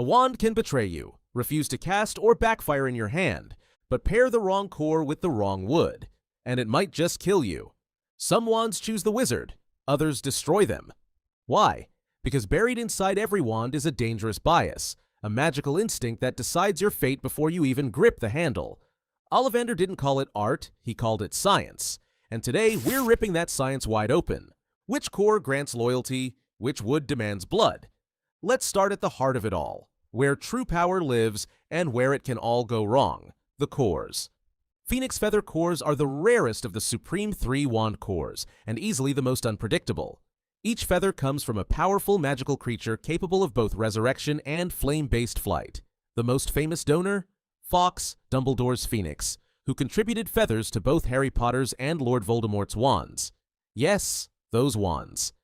A wand can betray you, refuse to cast, or backfire in your hand, but pair the wrong core with the wrong wood, and it might just kill you. Some wands choose the wizard, others destroy them. Why? Because buried inside every wand is a dangerous bias, a magical instinct that decides your fate before you even grip the handle. Ollivander didn't call it art, he called it science. And today, we're ripping that science wide open. Which core grants loyalty? Which wood demands blood? Let's start at the heart of it all, where true power lives and where it can all go wrong, the cores. Phoenix Feather cores are the rarest of the supreme 3 wand cores, and easily the most unpredictable. Each feather comes from a powerful magical creature capable of both resurrection and flame-based flight. The most famous donor? Fawkes, Dumbledore's phoenix, who contributed feathers to both Harry Potter's and Lord Voldemort's wands. Yes, those wands.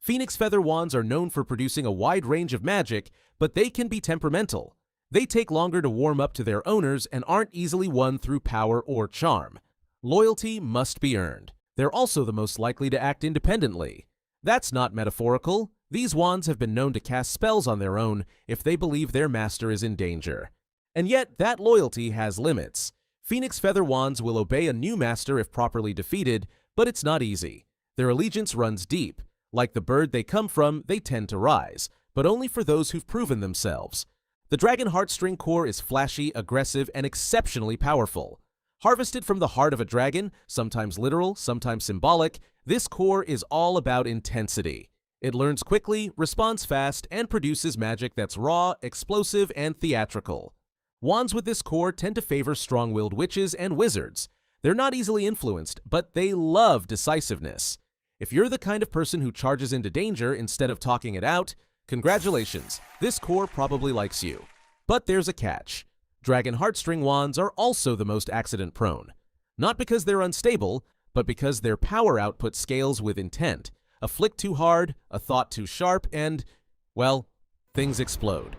Phoenix Feather wands are known for producing a wide range of magic, but they can be temperamental. They take longer to warm up to their owners and aren't easily won through power or charm. Loyalty must be earned. They're also the most likely to act independently. That's not metaphorical. These wands have been known to cast spells on their own if they believe their master is in danger. And yet, that loyalty has limits. Phoenix Feather wands will obey a new master if properly defeated, but it's not easy. Their allegiance runs deep. Like the bird they come from, they tend to rise, but only for those who've proven themselves. The Dragon Heartstring core is flashy, aggressive, and exceptionally powerful. Harvested from the heart of a dragon, sometimes literal, sometimes symbolic, this core is all about intensity. It learns quickly, responds fast, and produces magic that's raw, explosive, and theatrical. Wands with this core tend to favor strong-willed witches and wizards. They're not easily influenced, but they love decisiveness. If you're the kind of person who charges into danger instead of talking it out, congratulations, this core probably likes you. But there's a catch. Dragon Heartstring wands are also the most accident-prone. Not because they're unstable, but because their power output scales with intent. A flick too hard, a thought too sharp, and, well, things explode.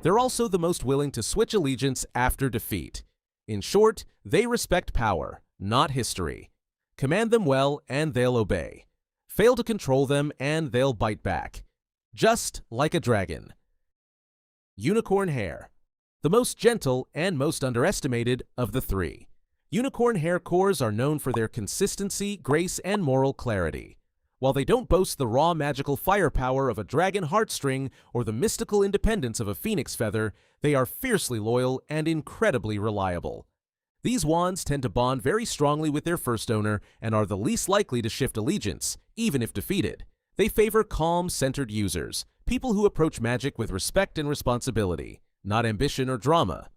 They're also the most willing to switch allegiance after defeat. In short, they respect power, not history. Command them well, and they'll obey. Fail to control them, and they'll bite back. Just like a dragon. Unicorn Hair. The most gentle and most underestimated of the 3. Unicorn Hair cores are known for their consistency, grace, and moral clarity. While they don't boast the raw magical firepower of a dragon heartstring or the mystical independence of a phoenix feather, they are fiercely loyal and incredibly reliable. These wands tend to bond very strongly with their first owner and are the least likely to shift allegiance, even if defeated. They favor calm, centered users, people who approach magic with respect and responsibility, not ambition or drama.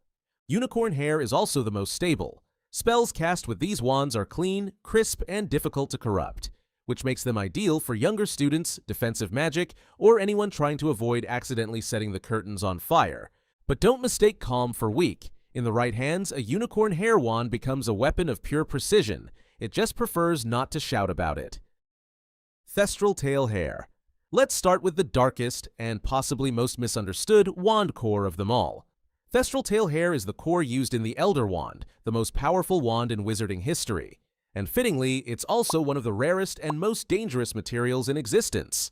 Unicorn Hair is also the most stable. Spells cast with these wands are clean, crisp, and difficult to corrupt, which makes them ideal for younger students, defensive magic, or anyone trying to avoid accidentally setting the curtains on fire. But don't mistake calm for weak. In the right hands, a unicorn hair wand becomes a weapon of pure precision. It just prefers not to shout about it. Thestral Tail Hair. Let's start with the darkest and possibly most misunderstood wand core of them all. Thestral Tail Hair is the core used in the Elder Wand, the most powerful wand in wizarding history. And fittingly, it's also one of the rarest and most dangerous materials in existence.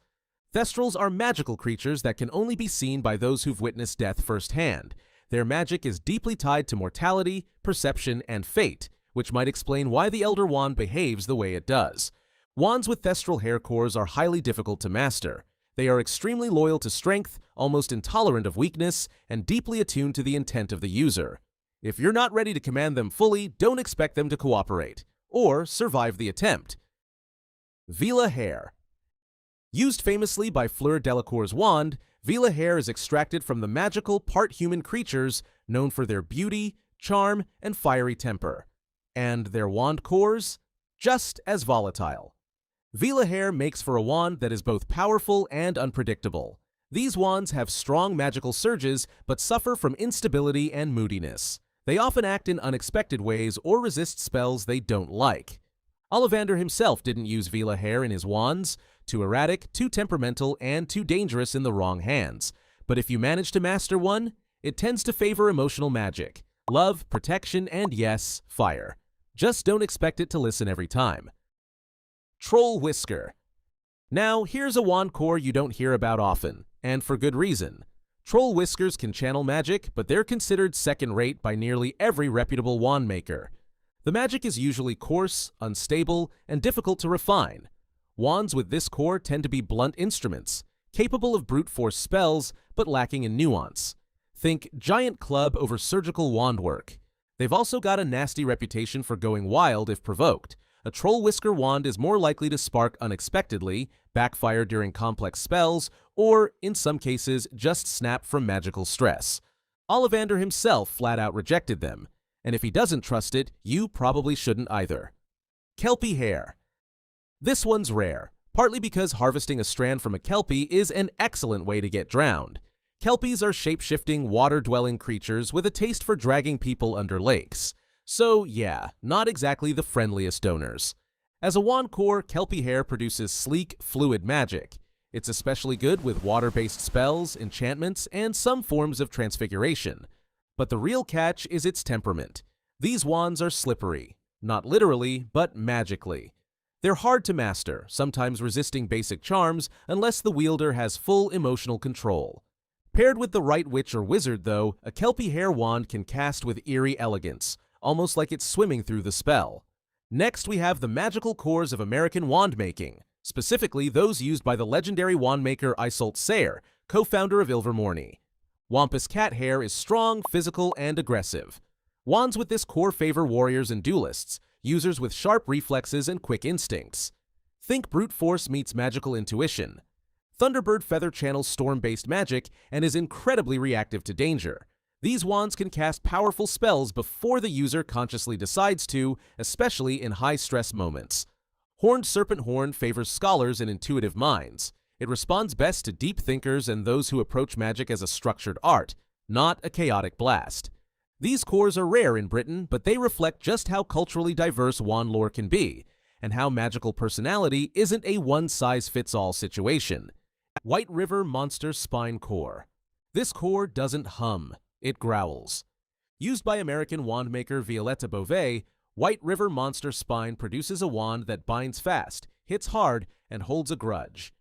Thestrals are magical creatures that can only be seen by those who've witnessed death firsthand. Their magic is deeply tied to mortality, perception, and fate, which might explain why the Elder Wand behaves the way it does. Wands with Thestral hair cores are highly difficult to master. They are extremely loyal to strength, almost intolerant of weakness, and deeply attuned to the intent of the user. If you're not ready to command them fully, don't expect them to cooperate, or survive the attempt. Vela Hair. Used famously by Fleur Delacour's wand, Vela Hair is extracted from the magical, part-human creatures known for their beauty, charm, and fiery temper. And their wand cores? Just as volatile. Vela Hair makes for a wand that is both powerful and unpredictable. These wands have strong magical surges, but suffer from instability and moodiness. They often act in unexpected ways or resist spells they don't like. Ollivander himself didn't use Vela Hair in his wands. Too erratic, too temperamental, and too dangerous in the wrong hands. But if you manage to master one, it tends to favor emotional magic. Love, protection, and yes, fire. Just don't expect it to listen every time. Troll Whisker. Now, here's a wand core you don't hear about often, and for good reason. Troll whiskers can channel magic, but they're considered second-rate by nearly every reputable wand maker. The magic is usually coarse, unstable, and difficult to refine. Wands with this core tend to be blunt instruments, capable of brute force spells, but lacking in nuance. Think giant club over surgical wand work. They've also got a nasty reputation for going wild if provoked. A troll whisker wand is more likely to spark unexpectedly, backfire during complex spells, or, in some cases, just snap from magical stress. Ollivander himself flat out rejected them, and if he doesn't trust it, you probably shouldn't either. Kelpie hair. This one's rare, partly because harvesting a strand from a kelpie is an excellent way to get drowned. Kelpies are shape-shifting, water-dwelling creatures with a taste for dragging people under lakes. So yeah, not exactly the friendliest donors. As a wand core, kelpie hair produces sleek, fluid magic. It's especially good with water-based spells, enchantments, and some forms of transfiguration. But the real catch is its temperament. These wands are slippery, not literally, but magically. They're hard to master, sometimes resisting basic charms unless the wielder has full emotional control. Paired with the right witch or wizard, though, a kelpie hair wand can cast with eerie elegance, almost like it's swimming through the spell. Next, we have the magical cores of American wand making, specifically those used by the legendary wand maker Isolde Sayre, co-founder of Ilvermorny. Wampus cat hair is strong, physical, and aggressive. Wands with this core favor warriors and duelists, users with sharp reflexes and quick instincts. Think brute force meets magical intuition. Thunderbird feather channels storm-based magic and is incredibly reactive to danger. These wands can cast powerful spells before the user consciously decides to, especially in high-stress moments. Horned Serpent Horn favors scholars and intuitive minds. It responds best to deep thinkers and those who approach magic as a structured art, not a chaotic blast. These cores are rare in Britain, but they reflect just how culturally diverse wand lore can be, and how magical personality isn't a one-size-fits-all situation. White River Monster Spine Core. This core doesn't hum, it growls. Used by American wand maker Violetta Beauvais, White River Monster Spine produces a wand that binds fast, hits hard, and holds a grudge.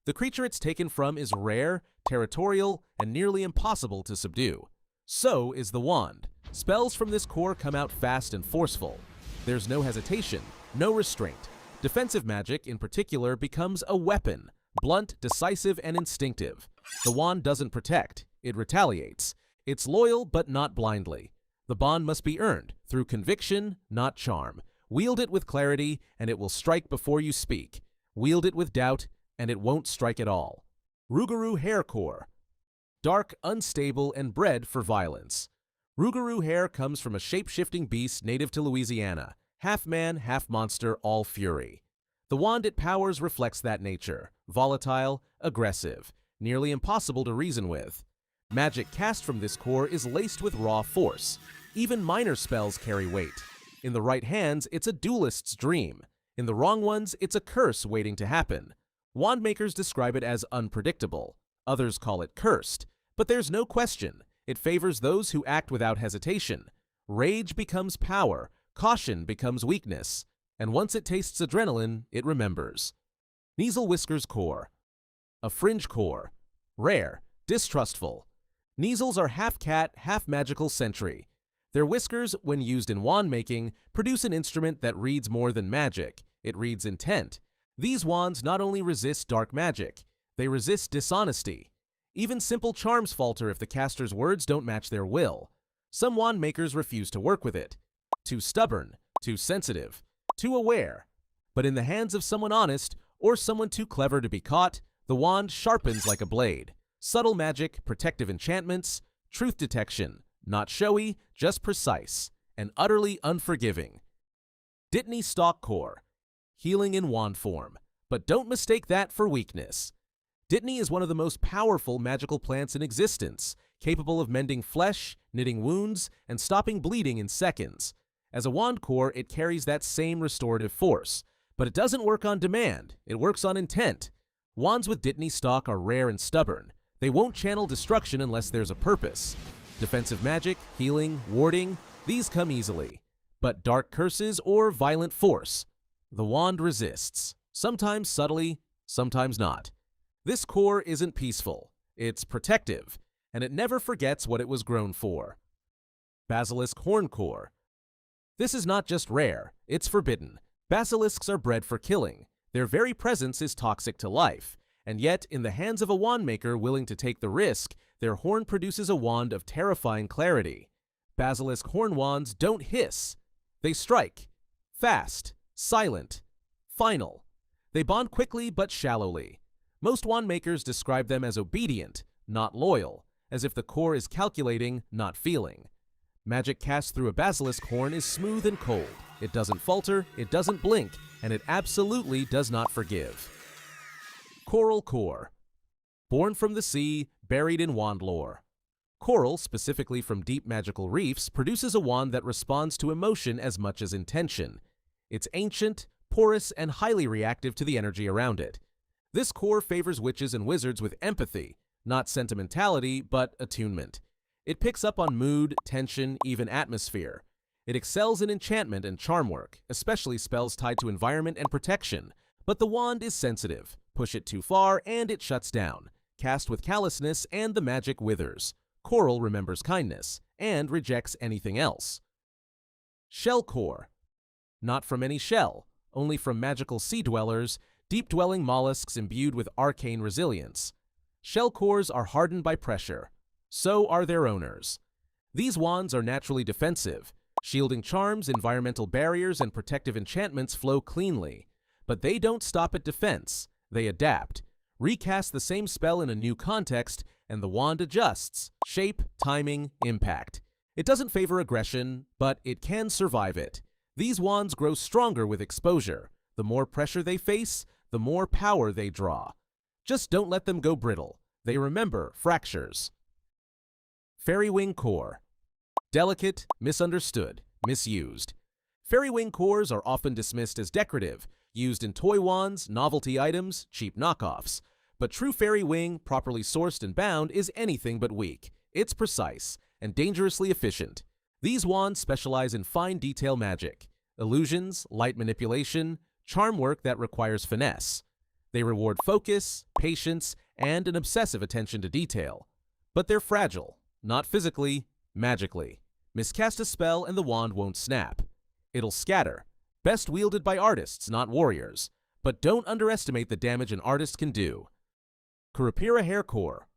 The creature it's taken from is rare, territorial, and nearly impossible to subdue. So is the wand. Spells from this core come out fast and forceful. There's no hesitation, no restraint. Defensive magic, in particular, becomes a weapon, blunt, decisive, and instinctive. The wand doesn't protect, it retaliates. It's loyal, but not blindly. The bond must be earned, through conviction, not charm. Wield it with clarity, and it will strike before you speak. Wield it with doubt, and it won't strike at all. Rougarou Hair Core. Dark, unstable, and bred for violence. Rougarou hair comes from a shape-shifting beast native to Louisiana. Half man, half monster, all fury. The wand it powers reflects that nature. Volatile, aggressive, nearly impossible to reason with. Magic cast from this core is laced with raw force. Even minor spells carry weight. In the right hands, it's a duelist's dream. In the wrong ones, it's a curse waiting to happen. Wand makers describe it as unpredictable. Others call it cursed. But there's no question, it favors those who act without hesitation. Rage becomes power, caution becomes weakness, and once it tastes adrenaline, it remembers. Kneazle Whiskers Core. A fringe core. Rare, distrustful. Kneazles are half cat, half magical sentry. Their whiskers, when used in wand making, produce an instrument that reads more than magic. It reads intent. These wands not only resist dark magic, they resist dishonesty. Even simple charms falter if the caster's words don't match their will. Some wand makers refuse to work with it. Too stubborn, too sensitive, too aware. But in the hands of someone honest, or someone too clever to be caught, the wand sharpens like a blade. Subtle magic, protective enchantments, truth detection, not showy, just precise, and utterly unforgiving. Dittany Stalk Core. Healing in wand form. But don't mistake that for weakness. Dittany is one of the most powerful magical plants in existence, capable of mending flesh, knitting wounds, and stopping bleeding in seconds. As a wand core, it carries that same restorative force. But it doesn't work on demand, it works on intent. Wands with Dittany Stalk are rare and stubborn. They won't channel destruction unless there's a purpose. Defensive magic, healing, warding, these come easily. But dark curses or violent force, the wand resists. Sometimes subtly, sometimes not. This core isn't peaceful. It's protective. and it never forgets what it was grown for. Basilisk Horn Core. This is not just rare, it's forbidden. Basilisks are bred for killing. Their very presence is toxic to life, and yet, in the hands of a wand maker willing to take the risk, their horn produces a wand of terrifying clarity. Basilisk horn wands don't hiss. They strike. Fast, silent, final. They bond quickly but shallowly. Most wand makers describe them as obedient, not loyal, as if the core is calculating, not feeling. Magic cast through a basilisk horn is smooth and cold. It doesn't falter, it doesn't blink, and it absolutely does not forgive. Coral Core. Born from the sea, buried in wand lore. Coral, specifically from deep magical reefs, produces a wand that responds to emotion as much as intention. It's ancient, porous, and highly reactive to the energy around it. This core favors witches and wizards with empathy, not sentimentality, but attunement. It picks up on mood, tension, even atmosphere. It excels in enchantment and charm work, especially spells tied to environment and protection. But the wand is sensitive. Push it too far and it shuts down. Cast with callousness and the magic withers. Coral remembers kindness and rejects anything else. Shell Core. Not from any shell, only from magical sea dwellers, deep-dwelling mollusks imbued with arcane resilience. Shell cores are hardened by pressure. So are their owners. These wands are naturally defensive. Shielding charms, environmental barriers, and protective enchantments flow cleanly. But they don't stop at defense. They adapt. Recast the same spell in a new context, and the wand adjusts. Shape, timing, impact. It doesn't favor aggression, but it can survive it. These wands grow stronger with exposure. The more pressure they face, the more power they draw. Just don't let them go brittle. They remember fractures. Fairy Wing Core. Delicate, misunderstood, misused. Fairy Wing cores are often dismissed as decorative, used in toy wands, novelty items, cheap knockoffs. But true Fairy Wing, properly sourced and bound, is anything but weak. It's precise and dangerously efficient. These wands specialize in fine detail magic, illusions, light manipulation, charm work that requires finesse. They reward focus, patience, and an obsessive attention to detail. But they're fragile, not physically, magically. Miscast a spell and the wand won't snap. It'll scatter. Best wielded by artists, not warriors. But don't underestimate the damage an artist can do. Curupira Hair Core.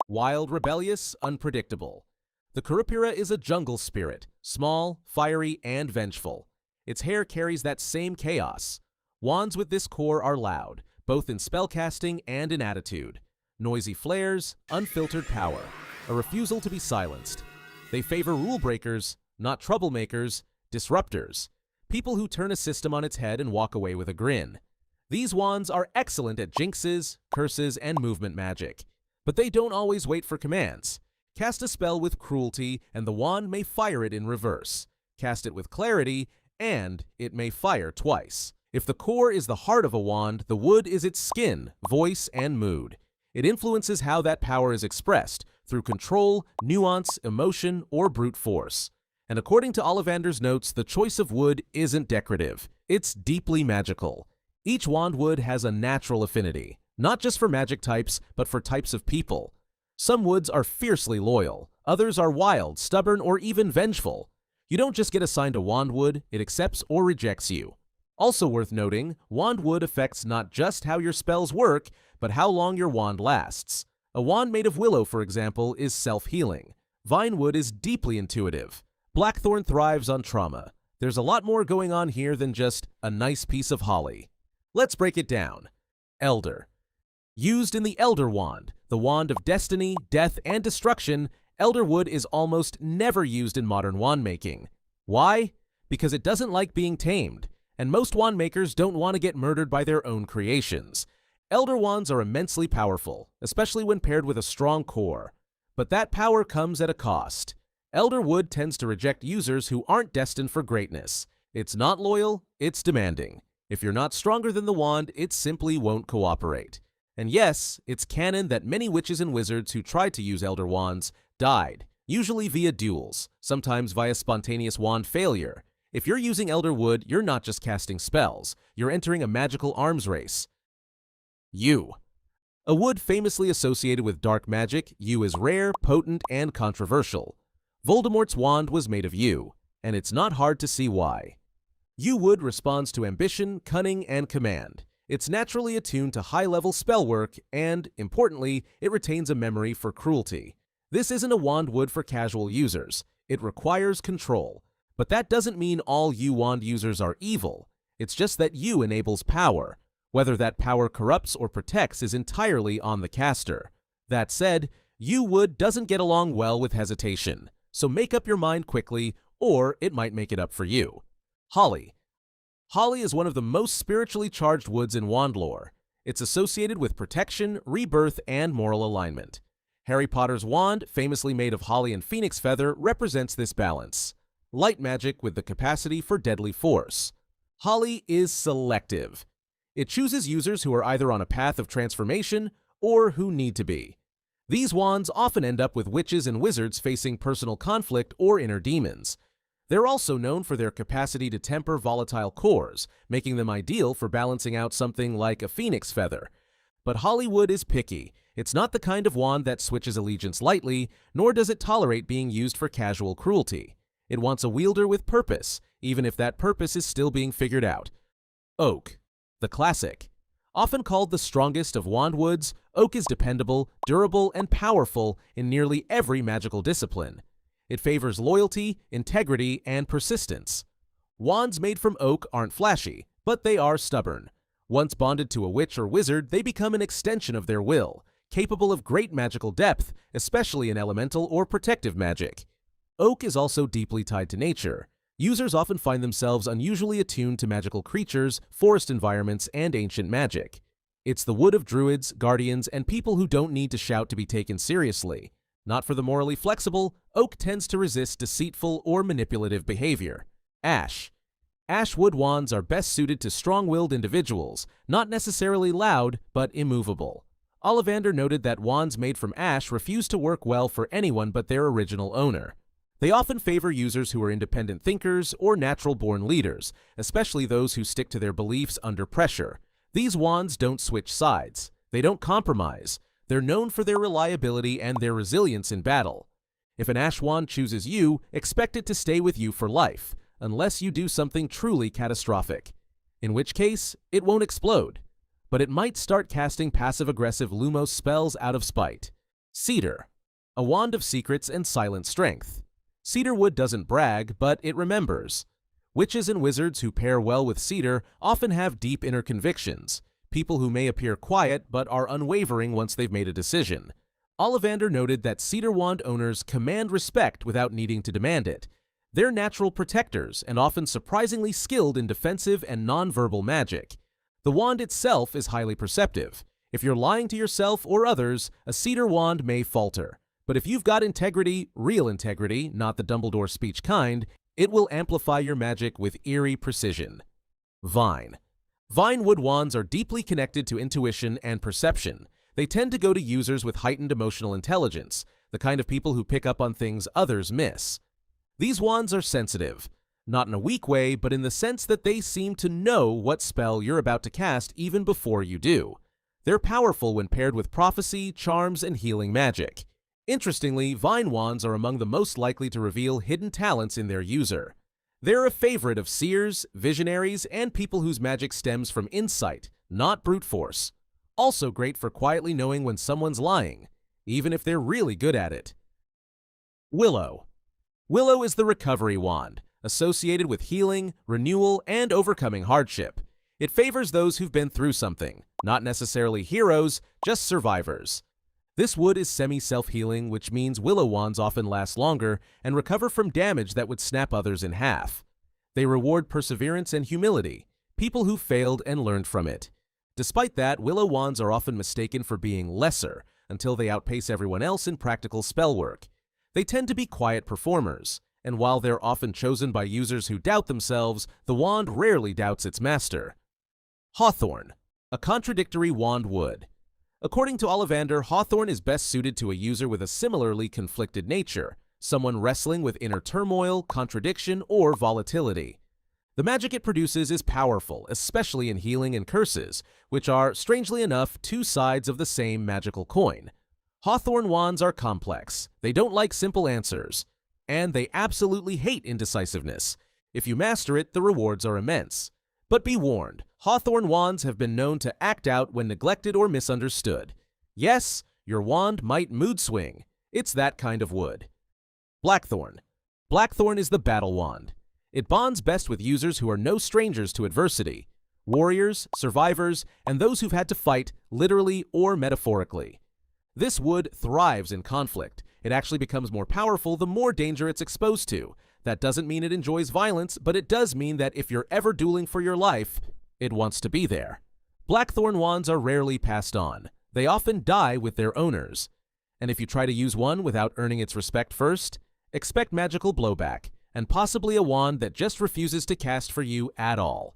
Wild, rebellious, unpredictable. The Curupira is a jungle spirit, small, fiery, and vengeful. Its hair carries that same chaos. Wands with this core are loud, both in spellcasting and in attitude. Noisy flares, unfiltered power, a refusal to be silenced. They favor rule breakers, not troublemakers, disruptors, people who turn a system on its head and walk away with a grin. These wands are excellent at jinxes, curses, and movement magic. But they don't always wait for commands. Cast a spell with cruelty, and the wand may fire it in reverse. Cast it with clarity, and it may fire twice. If the core is the heart of a wand, the wood is its skin, voice, and mood. It influences how that power is expressed, through control, nuance, emotion, or brute force. And according to Ollivander's notes, the choice of wood isn't decorative. It's deeply magical. Each wand wood has a natural affinity, not just for magic types, but for types of people. Some woods are fiercely loyal, others are wild, stubborn, or even vengeful. You don't just get assigned a wand wood, it accepts or rejects you. Also worth noting, wand wood affects not just how your spells work, but how long your wand lasts. A wand made of willow, for example, is self-healing. Vinewood is deeply intuitive. Blackthorn thrives on trauma. There's a lot more going on here than just a nice piece of holly. Let's break it down. Elder. Used in the Elder Wand, the wand of destiny, death, and destruction, Elderwood is almost never used in modern wand making. Why? Because it doesn't like being tamed, and most wand makers don't want to get murdered by their own creations. Elder wands are immensely powerful, especially when paired with a strong core. But that power comes at a cost. Elderwood tends to reject users who aren't destined for greatness. It's not loyal, it's demanding. If you're not stronger than the wand, it simply won't cooperate. And yes, it's canon that many witches and wizards who tried to use Elder Wands died, usually via duels, sometimes via spontaneous wand failure. If you're using Elderwood, you're not just casting spells, you're entering a magical arms race. A wood famously associated with dark magic, yew is rare, potent, and controversial. Voldemort's wand was made of yew, and it's not hard to see why. Yew wood responds to ambition, cunning, and command. It's naturally attuned to high-level spell work, and, importantly, it retains a memory for cruelty. This isn't a wand wood for casual users. It requires control. But that doesn't mean all yew wand users are evil. It's just that yew enables power. Whether that power corrupts or protects is entirely on the caster. That said, yew wood doesn't get along well with hesitation, so make up your mind quickly, or it might make it up for you. Holly. Holly is one of the most spiritually charged woods in wand lore. It's associated with protection, rebirth, and moral alignment. Harry Potter's wand, famously made of holly and phoenix feather, represents this balance. Light magic with the capacity for deadly force. Holly is selective. It chooses users who are either on a path of transformation or who need to be. These wands often end up with witches and wizards facing personal conflict or inner demons. They're also known for their capacity to temper volatile cores, making them ideal for balancing out something like a phoenix feather. But Hollywood is picky. It's not the kind of wand that switches allegiance lightly, nor does it tolerate being used for casual cruelty. It wants a wielder with purpose, even if that purpose is still being figured out. Oak. The classic. Often called the strongest of wand woods, oak is dependable, durable, and powerful in nearly every magical discipline. It favors loyalty, integrity, and persistence. Wands made from oak aren't flashy, but they are stubborn. Once bonded to a witch or wizard, they become an extension of their will, capable of great magical depth, especially in elemental or protective magic. Oak is also deeply tied to nature. Users often find themselves unusually attuned to magical creatures, forest environments, and ancient magic. It's the wood of druids, guardians, and people who don't need to shout to be taken seriously. Not for the morally flexible, oak tends to resist deceitful or manipulative behavior. Ash. Ash wood wands are best suited to strong-willed individuals, not necessarily loud, but immovable. Ollivander noted that wands made from ash refuse to work well for anyone but their original owner. They often favor users who are independent thinkers or natural-born leaders, especially those who stick to their beliefs under pressure. These wands don't switch sides. They don't compromise. They're known for their reliability and their resilience in battle. If an ash wand chooses you, expect it to stay with you for life, unless you do something truly catastrophic. In which case, it won't explode. But it might start casting passive-aggressive Lumos spells out of spite. Cedar. A wand of secrets and silent strength. Cedar wood doesn't brag, but it remembers. Witches and wizards who pair well with cedar often have deep inner convictions, people who may appear quiet but are unwavering once they've made a decision. Ollivander noted that cedar wand owners command respect without needing to demand it. They're natural protectors and often surprisingly skilled in defensive and non-verbal magic. The wand itself is highly perceptive. If you're lying to yourself or others, a cedar wand may falter. But if you've got integrity, real integrity, not the Dumbledore speech kind, it will amplify your magic with eerie precision. Vine. Vine wood wands are deeply connected to intuition and perception. They tend to go to users with heightened emotional intelligence, the kind of people who pick up on things others miss. These wands are sensitive, not in a weak way, but in the sense that they seem to know what spell you're about to cast even before you do. They're powerful when paired with prophecy, charms, and healing magic. Interestingly, vine wands are among the most likely to reveal hidden talents in their user. They're a favorite of seers, visionaries, and people whose magic stems from insight, not brute force. Also great for quietly knowing when someone's lying, even if they're really good at it. Willow. Willow is the recovery wand, associated with healing, renewal, and overcoming hardship. It favors those who've been through something, not necessarily heroes, just survivors. This wood is semi-self-healing, which means willow wands often last longer and recover from damage that would snap others in half. They reward perseverance and humility, people who failed and learned from it. Despite that, willow wands are often mistaken for being lesser until they outpace everyone else in practical spell work. They tend to be quiet performers, and while they're often chosen by users who doubt themselves, the wand rarely doubts its master. Hawthorn. A contradictory wand wood. According to Ollivander, Hawthorn is best suited to a user with a similarly conflicted nature, someone wrestling with inner turmoil, contradiction, or volatility. The magic it produces is powerful, especially in healing and curses, which are, strangely enough, two sides of the same magical coin. Hawthorn wands are complex, they don't like simple answers, and they absolutely hate indecisiveness. If you master it, the rewards are immense. But be warned, Hawthorn wands have been known to act out when neglected or misunderstood. Yes, your wand might mood swing. It's that kind of wood. Blackthorn. Blackthorn is the battle wand. It bonds best with users who are no strangers to adversity. Warriors, survivors, and those who've had to fight, literally or metaphorically. This wood thrives in conflict. It actually becomes more powerful the more danger it's exposed to. That doesn't mean it enjoys violence, but it does mean that if you're ever dueling for your life, it wants to be there. Blackthorn wands are rarely passed on. They often die with their owners. And if you try to use one without earning its respect first, expect magical blowback, and possibly a wand that just refuses to cast for you at all.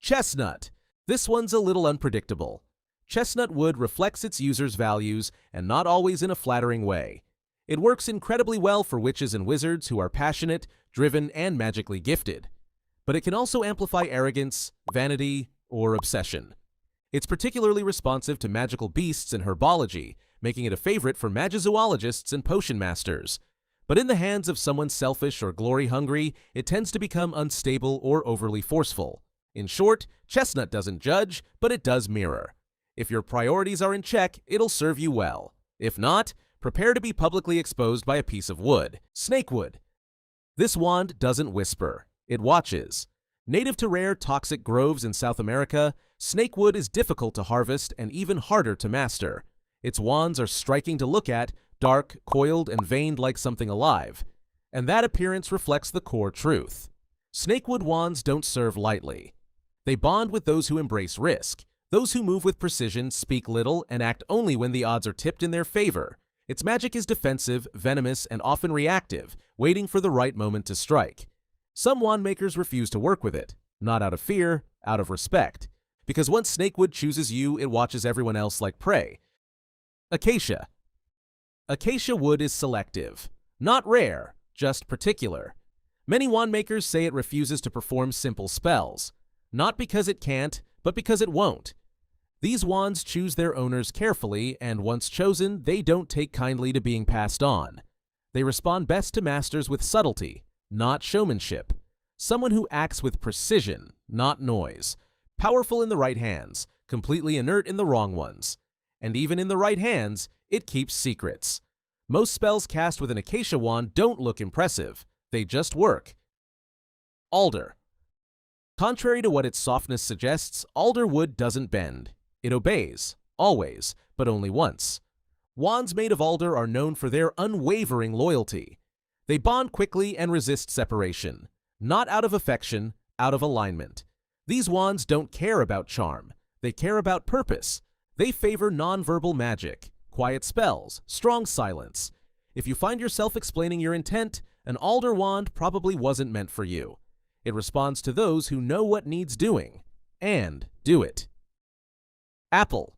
Chestnut. This one's a little unpredictable. Chestnut wood reflects its users' values, and not always in a flattering way. It works incredibly well for witches and wizards who are passionate, driven, and magically gifted. But it can also amplify arrogance, vanity, or obsession. It's particularly responsive to magical beasts and herbology, making it a favorite for magizoologists and potion masters. But in the hands of someone selfish or glory-hungry, it tends to become unstable or overly forceful. In short, Chestnut doesn't judge, but it does mirror. If your priorities are in check, it'll serve you well. If not, prepare to be publicly exposed by a piece of wood. Snakewood. This wand doesn't whisper. It watches. Native to rare toxic groves in South America, snakewood is difficult to harvest and even harder to master. Its wands are striking to look at, dark, coiled, and veined like something alive. And that appearance reflects the core truth. Snakewood wands don't serve lightly. They bond with those who embrace risk. Those who move with precision, speak little, and act only when the odds are tipped in their favor. Its magic is defensive, venomous, and often reactive, waiting for the right moment to strike. Some wand makers refuse to work with it, not out of fear, out of respect. Because once snakewood chooses you, it watches everyone else like prey. Acacia. Acacia wood is selective. Not rare, just particular. Many wand makers say it refuses to perform simple spells. Not because it can't, but because it won't. These wands choose their owners carefully, and once chosen, they don't take kindly to being passed on. They respond best to masters with subtlety, not showmanship. Someone who acts with precision, not noise. Powerful in the right hands, completely inert in the wrong ones. And even in the right hands, it keeps secrets. Most spells cast with an acacia wand don't look impressive. They just work. Alder. Contrary to what its softness suggests, alder wood doesn't bend. It obeys, always, but only once. Wands made of alder are known for their unwavering loyalty. They bond quickly and resist separation. Not out of affection, out of alignment. These wands don't care about charm. They care about purpose. They favor nonverbal magic, quiet spells, strong silence. If you find yourself explaining your intent, an alder wand probably wasn't meant for you. It responds to those who know what needs doing, and do it. Apple.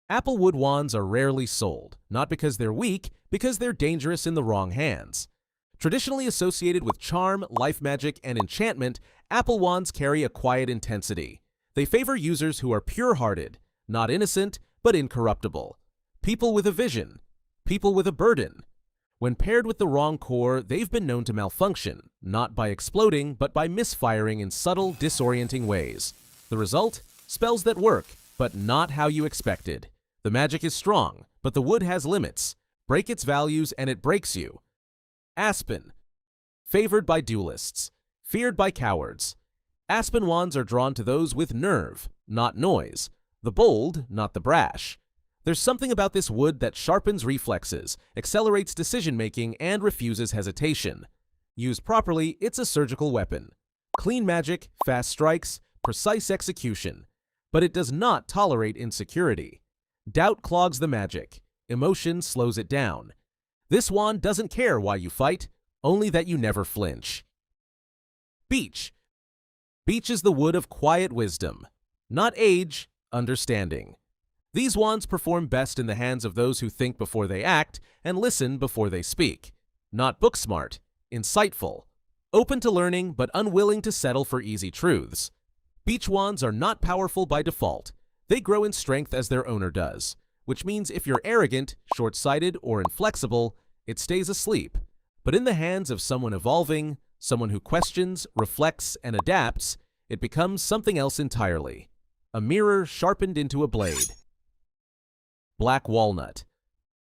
Apple wood wands are rarely sold, not because they're weak, because they're dangerous in the wrong hands. Traditionally associated with charm, life magic, and enchantment, apple wands carry a quiet intensity. They favor users who are pure-hearted, not innocent, but incorruptible. People with a vision. People with a burden. When paired with the wrong core, they've been known to malfunction, not by exploding, but by misfiring in subtle, disorienting ways. The result? Spells that work, but not how you expected. The magic is strong, but the wood has limits. Break its values and it breaks you. Aspen. Favored by duelists. Feared by cowards. Aspen wands are drawn to those with nerve, not noise. The bold, not the brash. There's something about this wood that sharpens reflexes, accelerates decision-making, and refuses hesitation. Used properly, it's a surgical weapon. Clean magic, fast strikes, precise execution. But it does not tolerate insecurity. Doubt clogs the magic. Emotion slows it down. This wand doesn't care why you fight, only that you never flinch. Beech. Beech is the wood of quiet wisdom. Not age, understanding. These wands perform best in the hands of those who think before they act and listen before they speak. Not book smart, insightful. Open to learning but unwilling to settle for easy truths. Beach wands are not powerful by default. They grow in strength as their owner does, which means if you're arrogant, short-sighted, or inflexible, it stays asleep. But in the hands of someone evolving, someone who questions, reflects, and adapts, it becomes something else entirely. A mirror sharpened into a blade. Black walnut.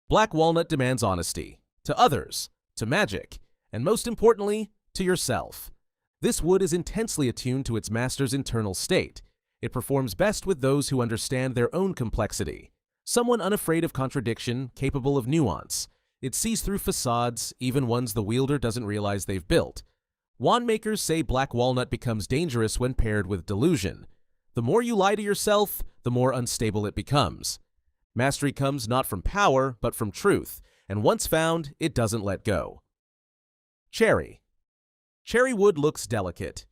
Black walnut demands honesty. To others, to magic, and most importantly, to yourself. This wood is intensely attuned to its master's internal state. It performs best with those who understand their own complexity. Someone unafraid of contradiction, capable of nuance. It sees through facades, even ones the wielder doesn't realize they've built. Wand makers say black walnut becomes dangerous when paired with delusion. The more you lie to yourself, the more unstable it becomes. Mastery comes not from power, but from truth, and once found, it doesn't let go. Cherry. Cherry wood looks delicate.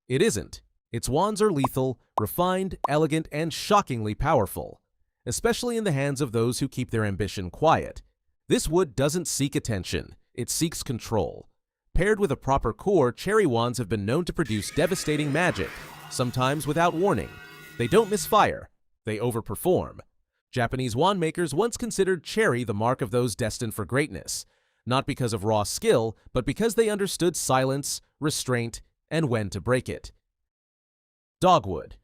It isn't. Its wands are lethal, refined, elegant, and shockingly powerful, especially in the hands of those who keep their ambition quiet. This wood doesn't seek attention, it seeks control. Paired with a proper core, cherry wands have been known to produce devastating magic, sometimes without warning. They don't misfire, they overperform. Japanese wand makers once considered cherry the mark of those destined for greatness, not because of raw skill, but because they understood silence, restraint, and when to break it. Dogwood.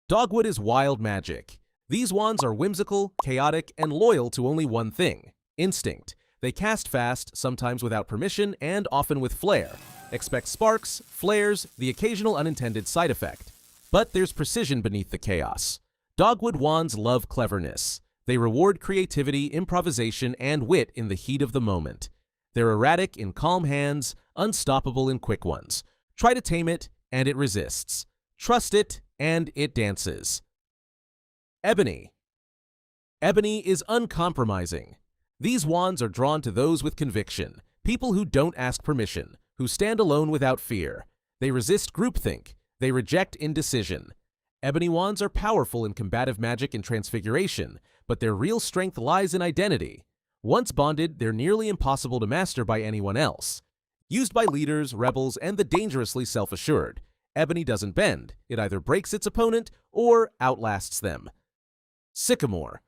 Dogwood is wild magic. These wands are whimsical, chaotic, and loyal to only one thing: instinct. They cast fast, sometimes without permission, and often with flair. Expect sparks, flares, the occasional unintended side effect. But there's precision beneath the chaos. Dogwood wands love cleverness. They reward creativity, improvisation, and wit in the heat of the moment. They're erratic in calm hands, unstoppable in quick ones. Try to tame it, and it resists. Trust it, and it dances. Ebony. Ebony is uncompromising. These wands are drawn to those with conviction, people who don't ask permission, who stand alone without fear. They resist groupthink. They reject indecision. Ebony wands are powerful in combative magic and transfiguration, but their real strength lies in identity. Once bonded, they're nearly impossible to master by anyone else. Used by leaders, rebels, and the dangerously self-assured, ebony doesn't bend. It either breaks its opponent or outlasts them. Sycamore.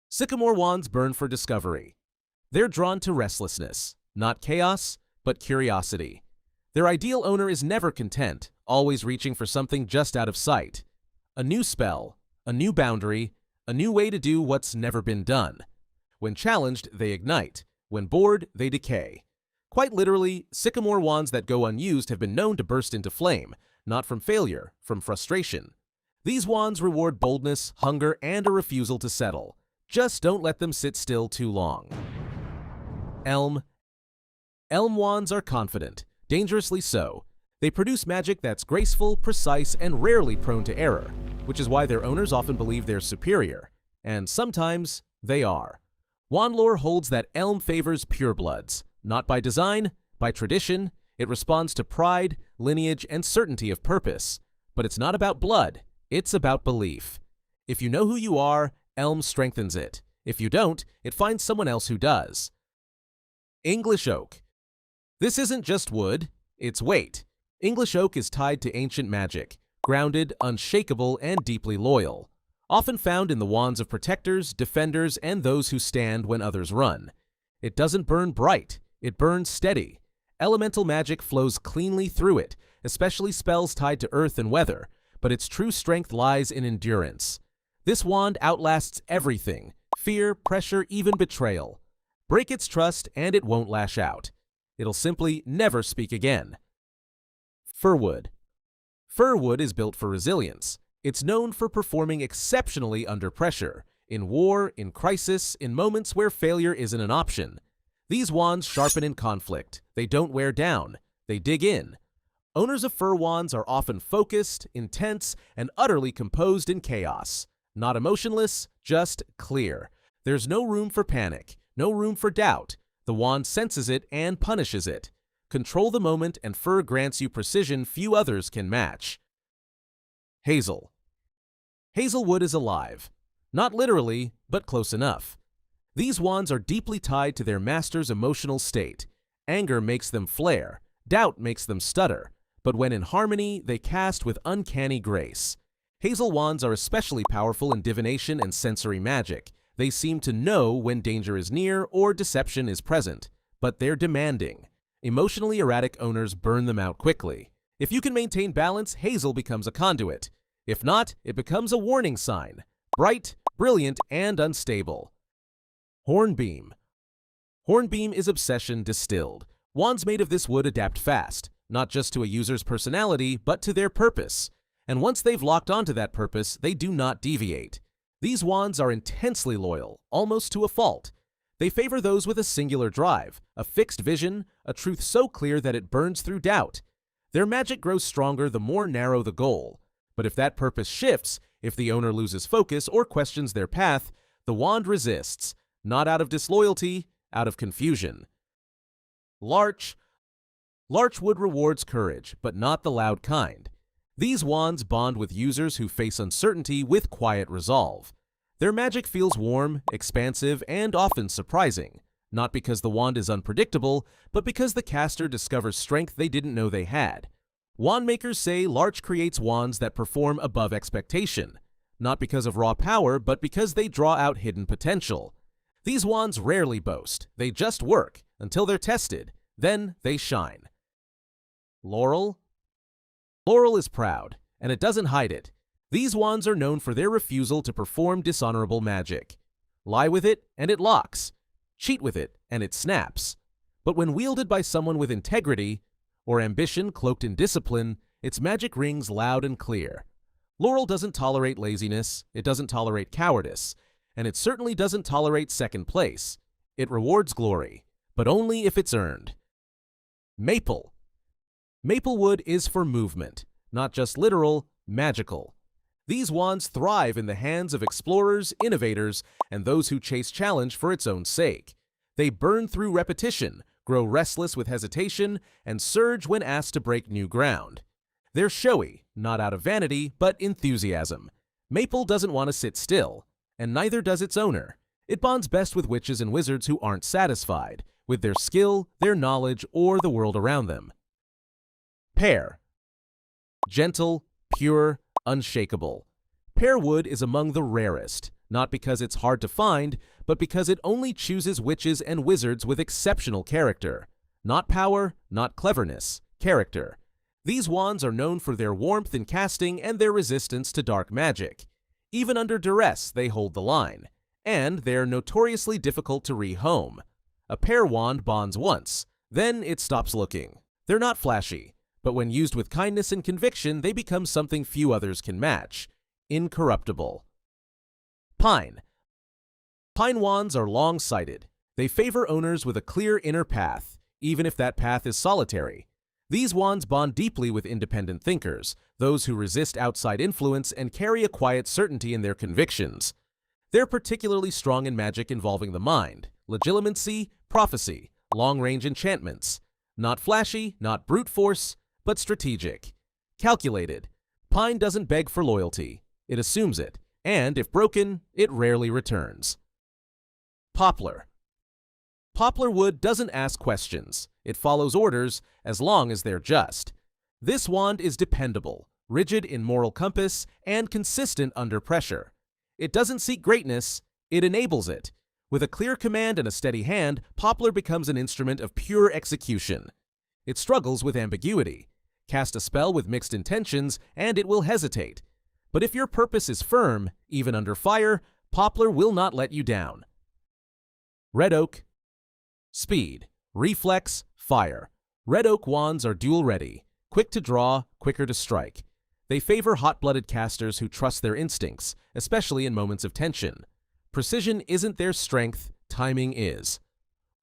Sycamore wands burn for discovery. They're drawn to restlessness, not chaos, but curiosity. Their ideal owner is never content, always reaching for something just out of sight. A new spell, a new boundary, a new way to do what's never been done. When challenged, they ignite. When bored, they decay. Quite literally, sycamore wands that go unused have been known to burst into flame, not from failure, from frustration. These wands reward boldness, hunger, and a refusal to settle. Just don't let them sit still too long. Elm. Elm wands are confident, dangerously so. They produce magic that's graceful, precise, and rarely prone to error, which is why their owners often believe they're superior. And sometimes, they are. Wandlore holds that elm favors purebloods, not by design, by tradition. It responds to pride, lineage, and certainty of purpose. But it's not about blood, it's about belief. If you know who you are, elm strengthens it. If you don't, it finds someone else who does. English oak. This isn't just wood, it's weight. English oak is tied to ancient magic, grounded, unshakable, and deeply loyal. Often found in the wands of protectors, defenders, and those who stand when others run. It doesn't burn bright, it burns steady. Elemental magic flows cleanly through it, especially spells tied to earth and weather, but its true strength lies in endurance. This wand outlasts everything: fear, pressure, even betrayal. Break its trust and it won't lash out. It'll simply never speak again. Firwood. Firwood is built for resilience. It's known for performing exceptionally under pressure, in war, in crisis, in moments where failure isn't an option. These wands sharpen in conflict. They don't wear down. They dig in. Owners of fir wands are often focused, intense, and utterly composed in chaos. Not emotionless, just clear. There's no room for panic, no room for doubt. The wand senses it and punishes it. Control the moment, and fir grants you precision few others can match. Hazel. Hazelwood is alive. Not literally, but close enough. These wands are deeply tied to their master's emotional state. Anger makes them flare. Doubt makes them stutter, but when in harmony, they cast with uncanny grace. Hazel wands are especially powerful in divination and sensory magic. They seem to know when danger is near or deception is present, but they're demanding. Emotionally erratic owners burn them out quickly. If you can maintain balance, Hazel becomes a conduit. If not, it becomes a warning sign. Bright, brilliant, and unstable. Hornbeam. Hornbeam is obsession distilled. Wands made of this wood adapt fast, not just to a user's personality, but to their purpose. And once they've locked onto that purpose, they do not deviate. These wands are intensely loyal, almost to a fault. They favor those with a singular drive, a fixed vision, a truth so clear that it burns through doubt. Their magic grows stronger the more narrow the goal. But if that purpose shifts, if the owner loses focus or questions their path, the wand resists, not out of disloyalty, out of confusion. Larch. Larchwood rewards courage, but not the loud kind. These wands bond with users who face uncertainty with quiet resolve. Their magic feels warm, expansive, and often surprising, not because the wand is unpredictable, but because the caster discovers strength they didn't know they had. Wand makers say Larch creates wands that perform above expectation, not because of raw power, but because they draw out hidden potential. These wands rarely boast, they just work, until they're tested, then they shine. Laurel. Laurel is proud, and it doesn't hide it. These wands are known for their refusal to perform dishonorable magic. Lie with it, and it locks. Cheat with it, and it snaps. But when wielded by someone with integrity, or ambition cloaked in discipline, its magic rings loud and clear. Laurel doesn't tolerate laziness, it doesn't tolerate cowardice, and it certainly doesn't tolerate second place. It rewards glory, but only if it's earned. Maple. Maplewood is for movement, not just literal, magical. These wands thrive in the hands of explorers, innovators, and those who chase challenge for its own sake. They burn through repetition, grow restless with hesitation, and surge when asked to break new ground. They're showy, not out of vanity, but enthusiasm. Maple doesn't want to sit still, and neither does its owner. It bonds best with witches and wizards who aren't satisfied, with their skill, their knowledge, or the world around them. Pear. Gentle, pure, unshakable. Pear wood is among the rarest, not because it's hard to find, but because it only chooses witches and wizards with exceptional character. Not power, not cleverness, character. These wands are known for their warmth in casting and their resistance to dark magic. Even under duress, they hold the line. And they're notoriously difficult to rehome. A pear wand bonds once, then it stops looking. They're not flashy, but when used with kindness and conviction, they become something few others can match. Incorruptible. Pine. Pine wands are long-sighted. They favor owners with a clear inner path, even if that path is solitary. These wands bond deeply with independent thinkers, those who resist outside influence and carry a quiet certainty in their convictions. They're particularly strong in magic involving the mind, legilimency, prophecy, long-range enchantments. Not flashy, not brute force, but strategic. Calculated. Pine doesn't beg for loyalty. It assumes it, and if broken, it rarely returns. Poplar. Poplar wood doesn't ask questions. It follows orders as long as they're just. This wand is dependable, rigid in moral compass, and consistent under pressure. It doesn't seek greatness, it enables it. With a clear command and a steady hand, Poplar becomes an instrument of pure execution. It struggles with ambiguity. Cast a spell with mixed intentions, and it will hesitate. But if your purpose is firm, even under fire, Poplar will not let you down. Red Oak. Speed, reflex, fire. Red Oak wands are duel-ready, quick to draw, quicker to strike. They favor hot-blooded casters who trust their instincts, especially in moments of tension. Precision isn't their strength, timing is.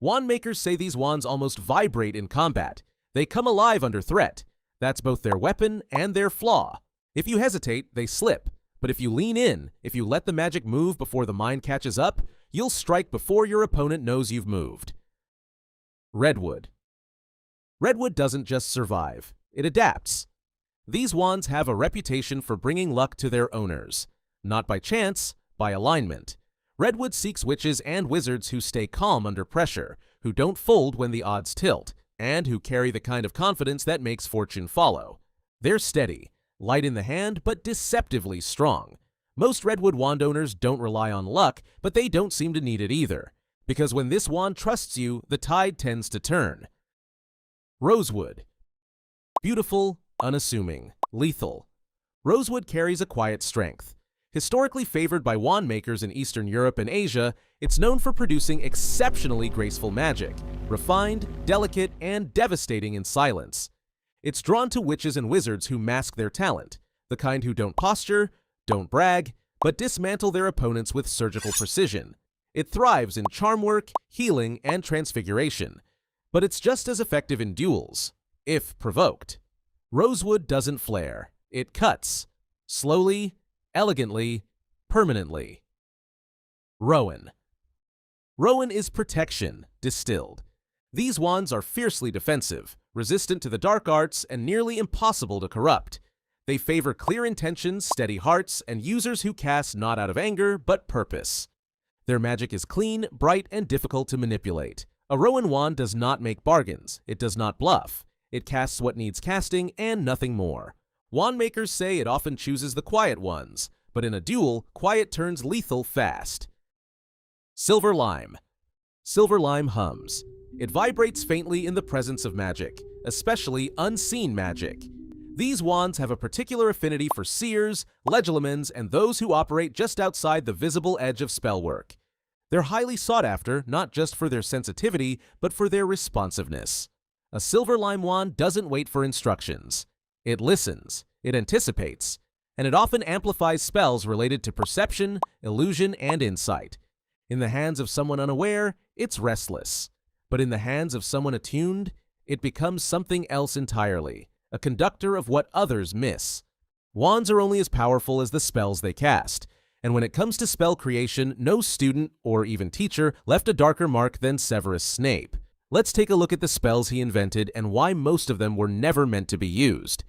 Wand makers say these wands almost vibrate in combat. They come alive under threat. That's both their weapon and their flaw. If you hesitate, they slip. But if you lean in, if you let the magic move before the mind catches up, you'll strike before your opponent knows you've moved. Redwood. Redwood doesn't just survive, it adapts. These wands have a reputation for bringing luck to their owners. Not by chance, by alignment. Redwood seeks witches and wizards who stay calm under pressure, who don't fold when the odds tilt. and who carry the kind of confidence that makes fortune follow. They're steady, light in the hand, but deceptively strong. Most redwood wand owners don't rely on luck, but they don't seem to need it either, because when this wand trusts you, the tide tends to turn. Rosewood. Beautiful, unassuming, lethal. Rosewood carries a quiet strength. Historically favored by wand makers in Eastern Europe and Asia, it's known for producing exceptionally graceful magic, refined, delicate, and devastating in silence. It's drawn to witches and wizards who mask their talent, the kind who don't posture, don't brag, but dismantle their opponents with surgical precision. It thrives in charm work, healing, and transfiguration, but it's just as effective in duels, if provoked. Rosewood doesn't flare. It cuts. Slowly, elegantly, permanently. Rowan. Rowan is protection, distilled. These wands are fiercely defensive, resistant to the dark arts, and nearly impossible to corrupt. They favor clear intentions, steady hearts, and users who cast not out of anger, but purpose. Their magic is clean, bright, and difficult to manipulate. A Rowan wand does not make bargains. It does not bluff. It casts what needs casting and nothing more. Wand makers say it often chooses the quiet ones, but in a duel, quiet turns lethal fast. Silver Lime. Silver Lime hums. It vibrates faintly in the presence of magic, especially unseen magic. These wands have a particular affinity for seers, legilimens, and those who operate just outside the visible edge of spellwork. They're highly sought after, not just for their sensitivity, but for their responsiveness. A Silver Lime wand doesn't wait for instructions. It listens, it anticipates, and it often amplifies spells related to perception, illusion, and insight. In the hands of someone unaware, it's restless. But in the hands of someone attuned, it becomes something else entirely. A conductor of what others miss. Wands are only as powerful as the spells they cast, and when it comes to spell creation, no student, or even teacher, left a darker mark than Severus Snape. Let's take a look at the spells he invented and why most of them were never meant to be used.